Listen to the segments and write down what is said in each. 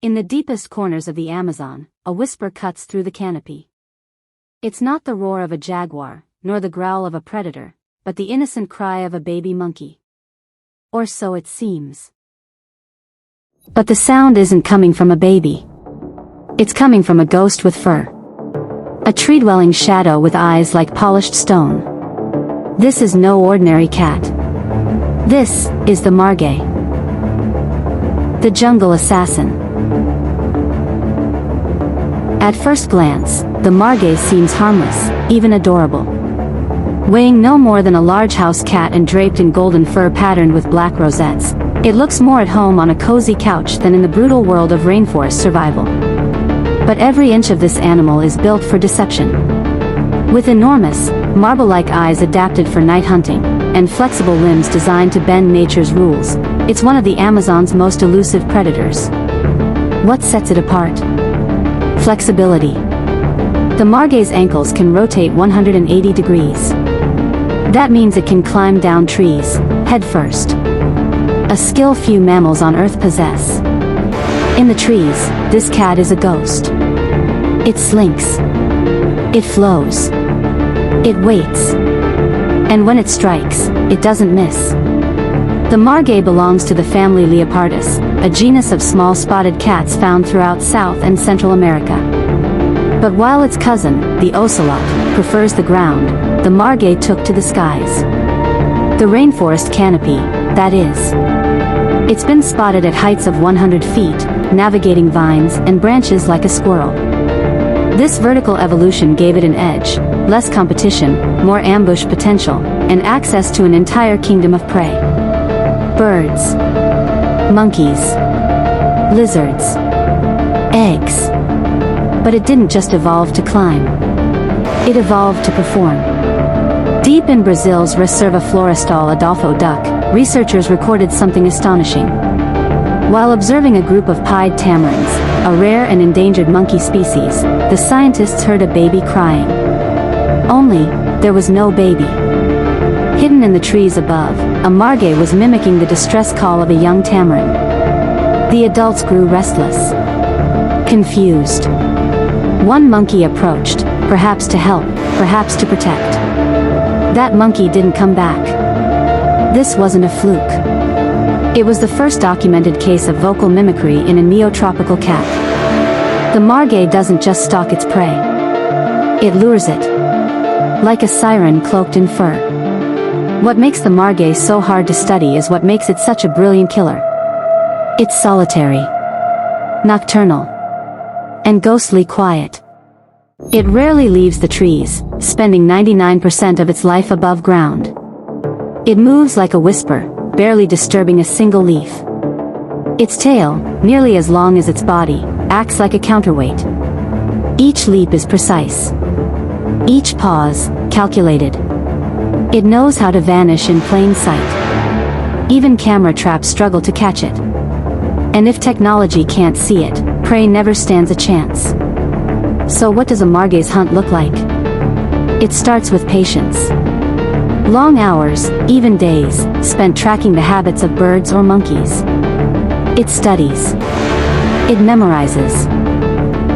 In the deepest corners of the Amazon, a whisper cuts through the canopy. It's not the roar of a jaguar, nor the growl of a predator, but the innocent cry of a baby monkey. Or so it seems. But the sound isn't coming from a baby. It's coming from a ghost with fur. A tree-dwelling shadow with eyes like polished stone. This is no ordinary cat. This is the Margay. The jungle assassin. At first glance, the Margay seems harmless, even adorable. Weighing no more than a large house cat and draped in golden fur patterned with black rosettes, it looks more at home on a cozy couch than in the brutal world of rainforest survival. But every inch of this animal is built for deception. With enormous, marble-like eyes adapted for night hunting, and flexible limbs designed to bend nature's rules, it's one of the Amazon's most elusive predators. What sets it apart? Flexibility. The Margay's ankles can rotate 180 degrees. That means it can climb down trees, head first. A skill few mammals on Earth possess. In the trees, this cat is a ghost. It slinks. It flows. It waits. And when it strikes, it doesn't miss. The Margay belongs to the family Leopardus, a genus of small spotted cats found throughout South and Central America. But while its cousin, the ocelot, prefers the ground, the Margay took to the skies. The rainforest canopy, that is. It's been spotted at heights of 100 feet, navigating vines and branches like a squirrel. This vertical evolution gave it an edge, less competition, more ambush potential, and access to an entire kingdom of prey. Birds, monkeys, lizards, eggs. But it didn't just evolve to climb. It evolved to perform. Deep in Brazil's Reserva Florestal Adolfo Duck, researchers recorded something astonishing. While observing a group of pied tamarins, a rare and endangered monkey species, the scientists heard a baby crying. Only, there was no baby. Hidden in the trees above, a Margay was mimicking the distress call of a young tamarin. The adults grew restless. Confused. One monkey approached, perhaps to help, perhaps to protect. That monkey didn't come back. This wasn't a fluke. It was the first documented case of vocal mimicry in a neotropical cat. The Margay doesn't just stalk its prey. It lures it. Like a siren cloaked in fur. What makes the Margay so hard to study is what makes it such a brilliant killer. It's solitary, nocturnal, and ghostly quiet. It rarely leaves the trees, spending 99% of its life above ground. It moves like a whisper, barely disturbing a single leaf. Its tail, nearly as long as its body, acts like a counterweight. Each leap is precise. Each pause, calculated. It knows how to vanish in plain sight. Even camera traps struggle to catch it. And if technology can't see it, prey never stands a chance. So what does a Margay's hunt look like? It starts with patience. Long hours, even days, spent tracking the habits of birds or monkeys. It studies. It memorizes.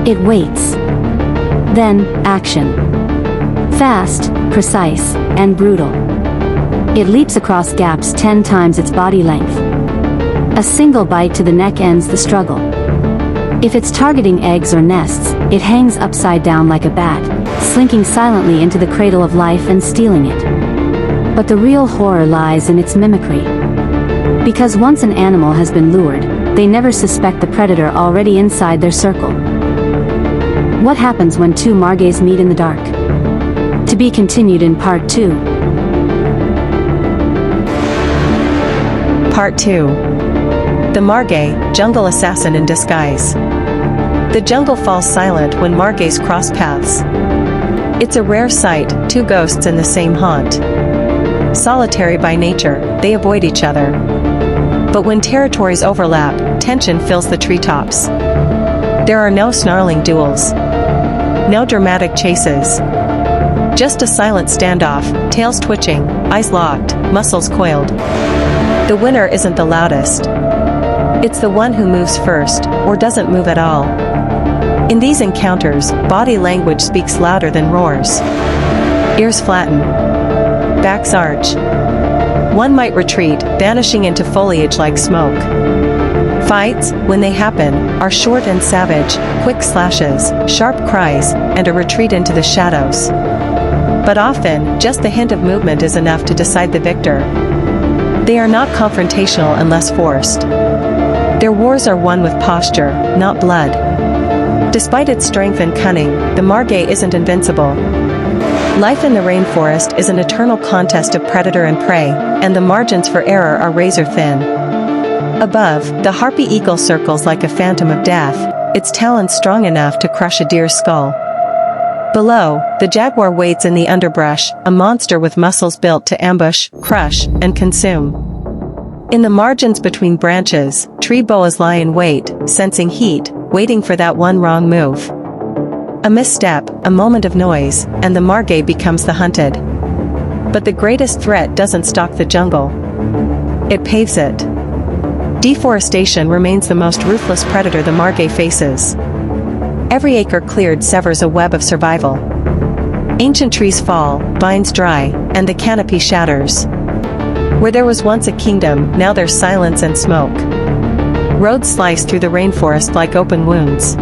It waits. Then, action. Fast, precise, and brutal. It leaps across gaps 10 times its body length. A single bite to the neck ends the struggle. If it's targeting eggs or nests, it hangs upside down like a bat, slinking silently into the cradle of life and stealing it. But the real horror lies in its mimicry. Because once an animal has been lured, they never suspect the predator already inside their circle. What happens when two Margays meet in the dark? To be continued in Part 2. Part 2. The Margay, jungle assassin in disguise. The jungle falls silent when Margays cross paths. It's a rare sight, two ghosts in the same haunt. Solitary by nature, they avoid each other. But when territories overlap, tension fills the treetops. There are no snarling duels. No dramatic chases. Just a silent standoff, tails twitching, eyes locked, muscles coiled. The winner isn't the loudest. It's the one who moves first, or doesn't move at all. In these encounters, body language speaks louder than roars. Ears flatten. Backs arch. One might retreat, vanishing into foliage like smoke. Fights, when they happen, are short and savage, quick slashes, sharp cries, and a retreat into the shadows. But often, just the hint of movement is enough to decide the victor. They are not confrontational unless forced. Their wars are won with posture, not blood. Despite its strength and cunning, the Margay isn't invincible. Life in the rainforest is an eternal contest of predator and prey, and the margins for error are razor thin. Above, the harpy eagle circles like a phantom of death, its talons strong enough to crush a deer's skull. Below, the jaguar waits in the underbrush, a monster with muscles built to ambush, crush, and consume. In the margins between branches, tree boas lie in wait, sensing heat, waiting for that one wrong move. A misstep, a moment of noise, and the Margay becomes the hunted. But the greatest threat doesn't stalk the jungle. It paves it. Deforestation remains the most ruthless predator the Margay faces. Every acre cleared severs a web of survival. Ancient trees fall, vines dry, and the canopy shatters. Where there was once a kingdom, now there's silence and smoke. Roads slice through the rainforest like open wounds.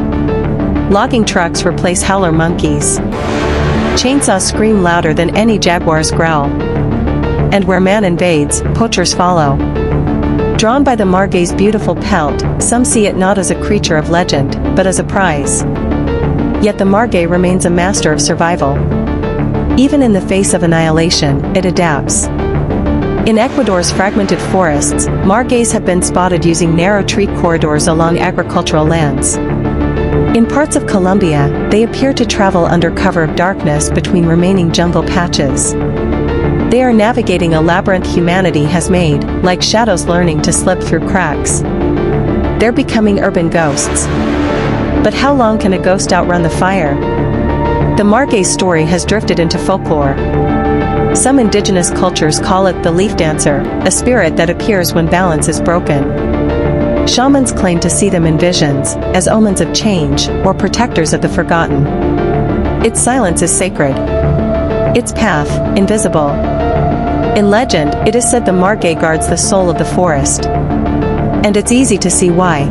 Logging trucks replace howler monkeys. Chainsaws scream louder than any jaguar's growl. And where man invades, poachers follow. Drawn by the Margay's beautiful pelt, some see it not as a creature of legend, but as a prize. Yet the Margay remains a master of survival. Even in the face of annihilation, it adapts. In Ecuador's fragmented forests, Margays have been spotted using narrow tree corridors along agricultural lands. In parts of Colombia, they appear to travel under cover of darkness between remaining jungle patches. They are navigating a labyrinth humanity has made, like shadows learning to slip through cracks. They're becoming urban ghosts. But how long can a ghost outrun the fire? The Margay story has drifted into folklore. Some indigenous cultures call it the leaf dancer, a spirit that appears when balance is broken. Shamans claim to see them in visions, as omens of change, or protectors of the forgotten. Its silence is sacred. Its path, invisible. In legend, it is said the Margay guards the soul of the forest. And it's easy to see why.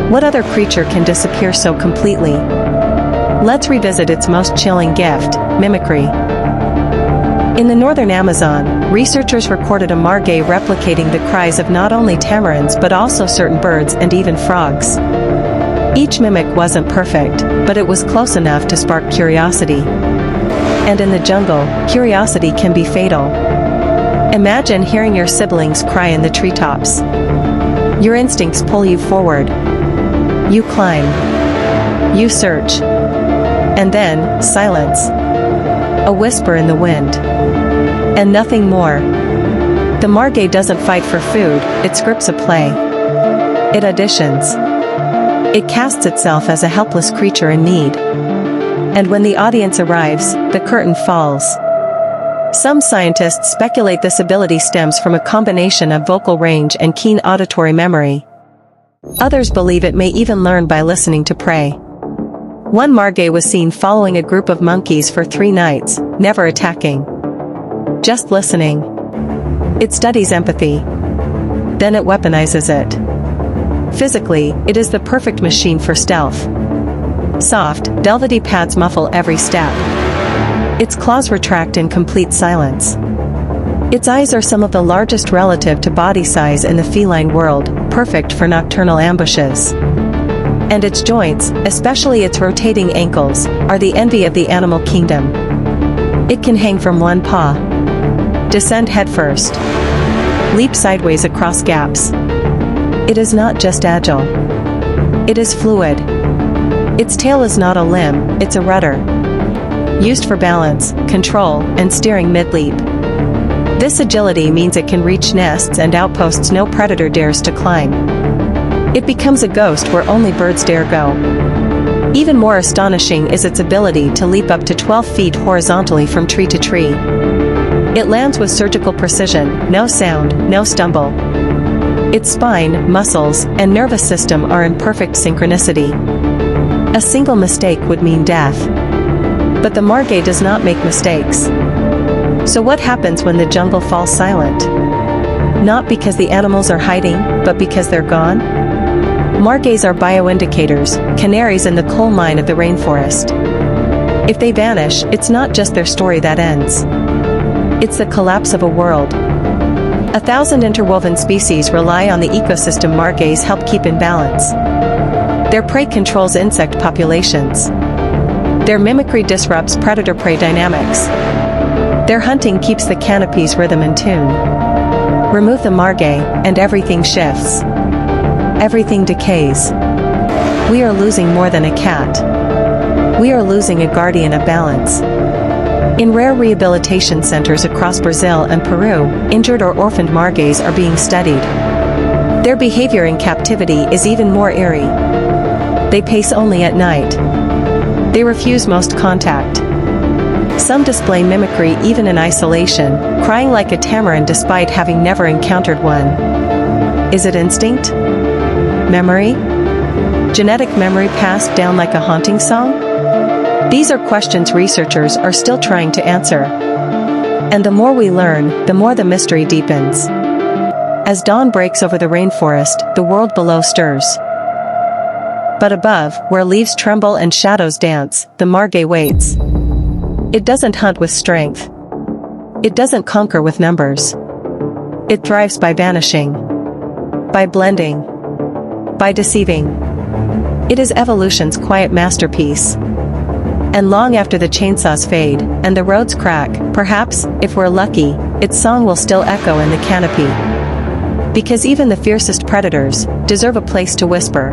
What other creature can disappear so completely? Let's revisit its most chilling gift, mimicry. In the northern Amazon, researchers recorded a Margay replicating the cries of not only tamarins but also certain birds and even frogs. Each mimic wasn't perfect, but it was close enough to spark curiosity. And in the jungle, curiosity can be fatal. Imagine hearing your siblings cry in the treetops. Your instincts pull you forward. You climb. You search. And then, silence. A whisper in the wind. And nothing more. The Margay doesn't fight for food, it scripts a play. It auditions. It casts itself as a helpless creature in need. And when the audience arrives, the curtain falls. Some scientists speculate this ability stems from a combination of vocal range and keen auditory memory. Others believe it may even learn by listening to prey. One Margay was seen following a group of monkeys for 3 nights, never attacking. Just listening. It studies empathy. Then it weaponizes it. Physically, it is the perfect machine for stealth. Soft, velvety pads muffle every step. Its claws retract in complete silence. Its eyes are some of the largest relative to body size in the feline world, perfect for nocturnal ambushes. And its joints, especially its rotating ankles, are the envy of the animal kingdom. It can hang from one paw, descend headfirst, leap sideways across gaps. It is not just agile. It is fluid. Its tail is not a limb, it's a rudder. Used for balance, control, and steering mid-leap. This agility means it can reach nests and outposts no predator dares to climb. It becomes a ghost where only birds dare go. Even more astonishing is its ability to leap up to 12 feet horizontally from tree to tree. It lands with surgical precision, no sound, no stumble. Its spine, muscles, and nervous system are in perfect synchronicity. A single mistake would mean death. But the margay does not make mistakes. So what happens when the jungle falls silent? Not because the animals are hiding, but because they're gone? Margays are bioindicators, canaries in the coal mine of the rainforest. If they vanish, it's not just their story that ends. It's the collapse of a world. 1,000 interwoven species rely on the ecosystem margays help keep in balance. Their prey controls insect populations. Their mimicry disrupts predator-prey dynamics. Their hunting keeps the canopy's rhythm in tune. Remove the margay, and everything shifts. Everything decays. We are losing more than a cat. We are losing a guardian of balance. In rare rehabilitation centers across Brazil and Peru, injured or orphaned margays are being studied. Their behavior in captivity is even more eerie. They pace only at night. They refuse most contact. Some display mimicry even in isolation, crying like a tamarin despite having never encountered one. Is it instinct? Memory? Genetic memory passed down like a haunting song? These are questions researchers are still trying to answer. And the more we learn, the more the mystery deepens. As dawn breaks over the rainforest, the world below stirs. But above, where leaves tremble and shadows dance, the margay waits. It doesn't hunt with strength. It doesn't conquer with numbers. It thrives by vanishing. By blending. By deceiving. It is evolution's quiet masterpiece. And long after the chainsaws fade, and the roads crack, perhaps, if we're lucky, its song will still echo in the canopy. Because even the fiercest predators deserve a place to whisper.